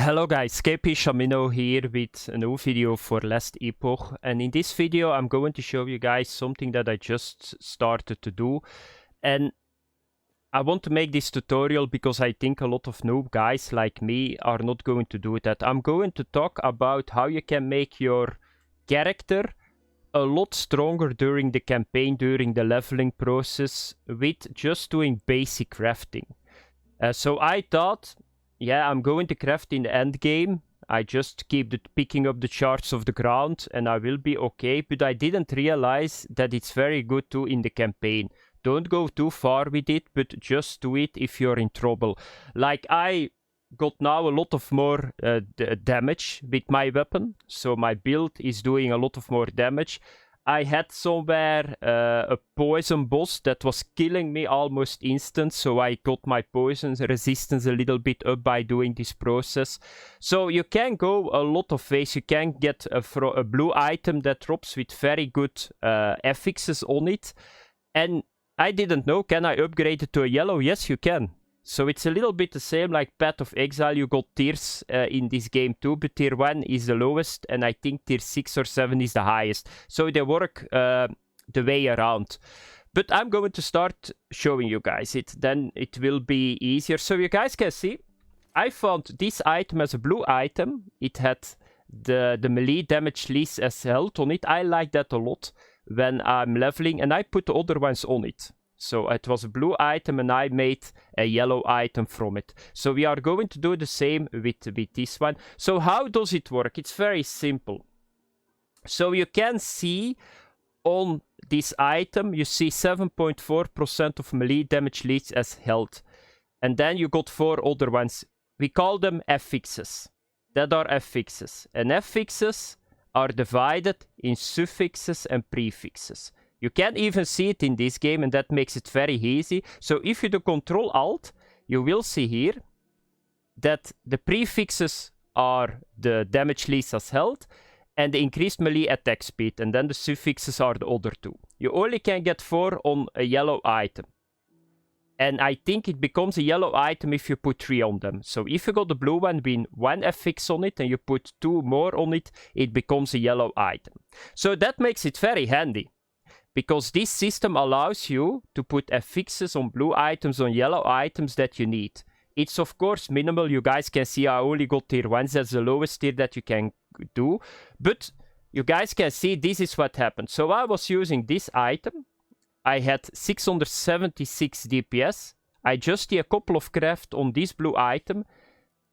Hello guys, KP Shamino here with a new video for last Epoch, and in this video I'm going to show you guys something that I just started to do. And I want to make this tutorial because I think a lot of noob guys like me are not going to do that. I'm going to talk about how you can make your character a lot stronger during the campaign, during the leveling process, with just doing basic crafting. So I thought, yeah, I'm going to craft in the end game. I just keep picking up the shards of the ground and I will be okay. But I didn't realize that it's very good too in the campaign. Don't go too far with it, but just do it if you're in trouble. Like I got now a lot of more damage with my weapon. So my build is doing a lot of more damage. I had somewhere a poison boss that was killing me almost instant, so I got my poison resistance a little bit up by doing this process. So you can go a lot of ways. You can get a blue item that drops with very good affixes on it. And I didn't know, can I upgrade it to a yellow? Yes, you can. So it's a little bit the same like Path of Exile. You got tiers in this game too, but tier 1 is the lowest and I think tier 6 or 7 is the highest. So they work the way around. But I'm going to start showing you guys it, then it will be easier. So you guys can see, I found this item as a blue item. It had the melee damage least as health on it. I like that a lot when I'm leveling, and I put the other ones on it. So it was a blue item and I made a yellow item from it. So we are going to do the same with this one. So how does it work? It's very simple. So you can see on this item, you see 7.4% of melee damage leads as health. And then you got 4 other ones. We call them affixes. That are affixes. And affixes are divided in suffixes and prefixes. You can't even see it in this game, and that makes it very easy. So if you do Control-Alt, you will see here that the prefixes are the damage least as health and the increased melee attack speed, and then the suffixes are the other 2. You only can get 4 on a yellow item. And I think it becomes a yellow item if you put 3 on them. So if you got the blue one with 1 affix on it and you put 2 more on it, it becomes a yellow item. So that makes it very handy, because this system allows you to put affixes on blue items, on yellow items that you need. It's of course minimal. You guys can see I only got tier 1. That's the lowest tier that you can do. But you guys can see this is what happened. So I was using this item. I had 676 DPS. I just did a couple of craft on this blue item.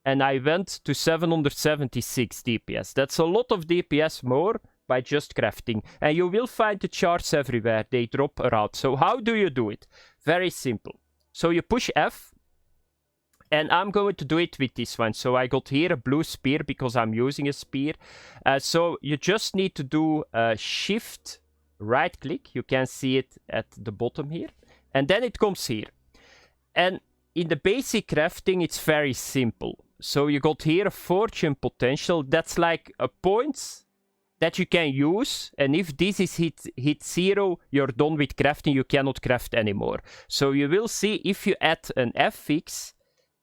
And I went to 776 DPS. That's a lot of DPS more by just crafting. And you will find the charts everywhere. They drop around. So how do you do it? Very simple. So you push F. And I'm going to do it with this one. So I got here a blue spear because I'm using a spear. So you just need to do Shift right click. You can see it at the bottom here. And then it comes here. And in the basic crafting, it's very simple. So you got here a fortune potential. That's like a points that you can use, and if this is hit 0, you're done with crafting. You cannot craft anymore. So you will see if you add an affix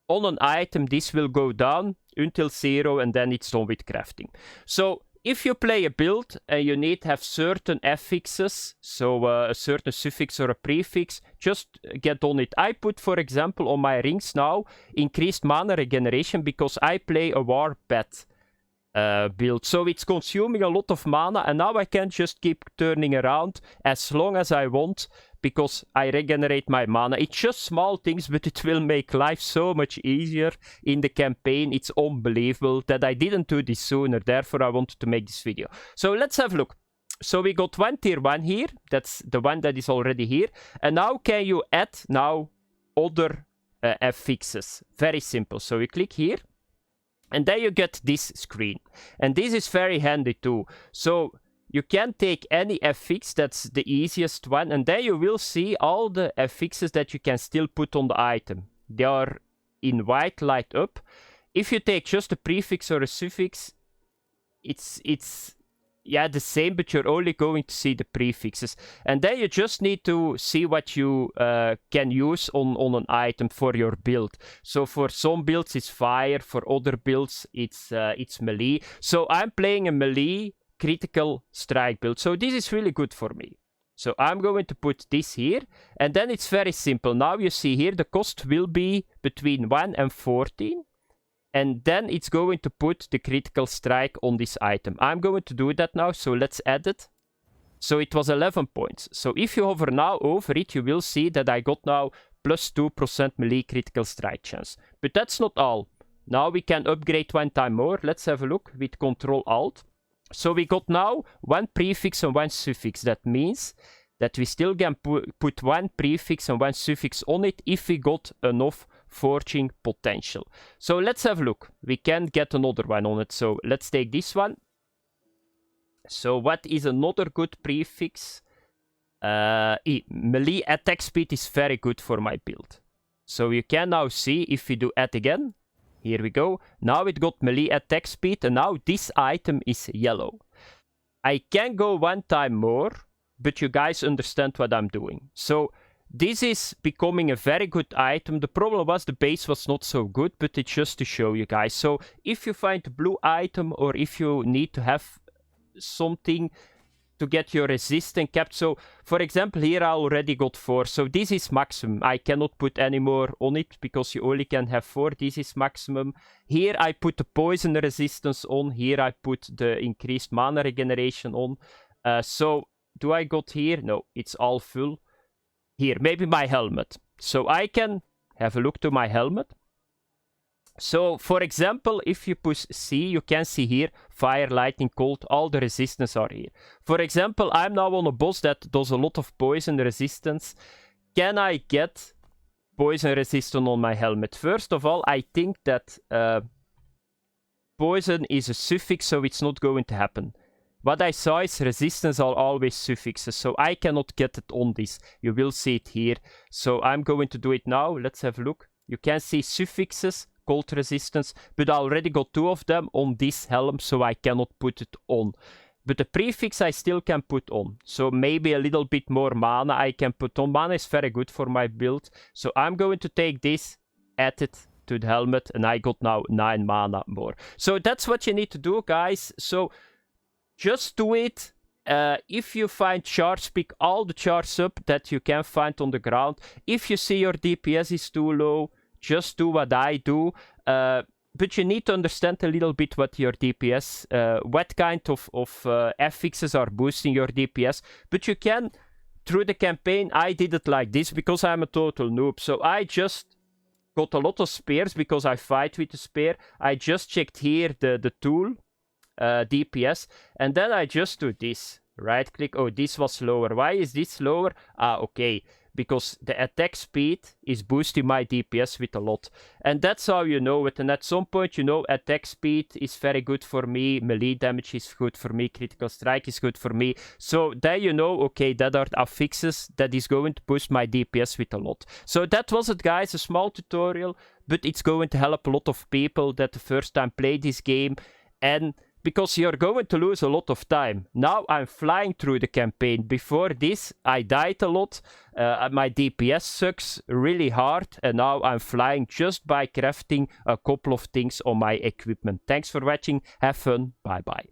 on an item, this will go down until 0, and then it's done with crafting. So if you play a build and you need to have certain affixes, so a certain suffix or a prefix, just get on it. I put, for example, on my rings now increased mana regeneration because I play a warpath build. So it's consuming a lot of mana, and now I can just keep turning around as long as I want because I regenerate my mana. It's just small things, but it will make life so much easier in the campaign. It's unbelievable that I didn't do this sooner. Therefore, I wanted to make this video. So let's have a look. So we got one tier 1 here. That's the one that is already here. And now can you add now other affixes? Very simple. So you click here. And then you get this screen. And this is very handy too. So you can take any affix, that's the easiest one. And then you will see all the affixes that you can still put on the item. They are in white light up. If you take just a prefix or a suffix, it's yeah, the same, but you're only going to see the prefixes. And then you just need to see what you can use on an item for your build. So for some builds it's fire, for other builds it's melee. So I'm playing a melee critical strike build. So this is really good for me. So I'm going to put this here, and then it's very simple. Now you see here the cost will be between 1 and 14. And then it's going to put the critical strike on this item. I'm going to do that now, so let's add it. So it was 11 points. So if you hover now over it, you will see that I got now plus 2% melee critical strike chance. But that's not all. Now we can upgrade 1 time more. Let's have a look with Ctrl-Alt. So we got now 1 prefix and 1 suffix. That means that we still can put 1 prefix and 1 suffix on it if we got enough forging potential. So let's have a look. We can get another one on it. So let's take this one. So what is another good prefix? Melee attack speed is very good for my build. So you can now see if we do add again. Here we go. Now it got melee attack speed, and now this item is yellow. I can go 1 time more, but you guys understand what I'm doing. So this is becoming a very good item. The problem was the base was not so good, but it's just to show you guys. So if you find a blue item, or if you need to have something to get your resistance kept. So for example, here I already got 4. So this is maximum. I cannot put any more on it because you only can have 4. This is maximum. Here I put the poison resistance on. Here I put the increased mana regeneration on. So do I got here? No, it's all full. Here, maybe my helmet. So I can have a look to my helmet. So, for example, if you push C, you can see here, fire, lightning, cold, all the resistance are here. For example, I'm now on a boss that does a lot of poison resistance. Can I get poison resistance on my helmet? First of all, I think that poison is a suffix, so it's not going to happen. What I saw is resistance are always suffixes, so I cannot get it on this. You will see it here. So I'm going to do it now. Let's have a look. You can see suffixes, cold resistance, but I already got 2 of them on this helm, so I cannot put it on. But the prefix I still can put on. So maybe a little bit more mana I can put on. Mana is very good for my build. So I'm going to take this, add it to the helmet, and I got now 9 mana more. So that's what you need to do, guys. So just do it. If you find shards, pick all the shards up that you can find on the ground. If you see your DPS is too low, just do what I do. But you need to understand a little bit what your DPS, what kind of affixes are boosting your DPS. But you can, through the campaign, I did it like this because I'm a total noob. So I just got a lot of spears because I fight with the spear. I just checked here the tool. DPS, and then I just do this, right click. Oh, this was lower. Why is this lower? Okay, because the attack speed is boosting my DPS with a lot, and that's how you know it. And at some point, you know, attack speed is very good for me, melee damage is good for me, critical strike is good for me. So then you know, okay, that are affixes that is going to boost my DPS with a lot. So that was it, guys, a small tutorial, but it's going to help a lot of people that the first time play this game, and because you're going to lose a lot of time. Now I'm flying through the campaign. Before this, I died a lot. My DPS sucks really hard. And now I'm flying just by crafting a couple of things on my equipment. Thanks for watching. Have fun. Bye bye.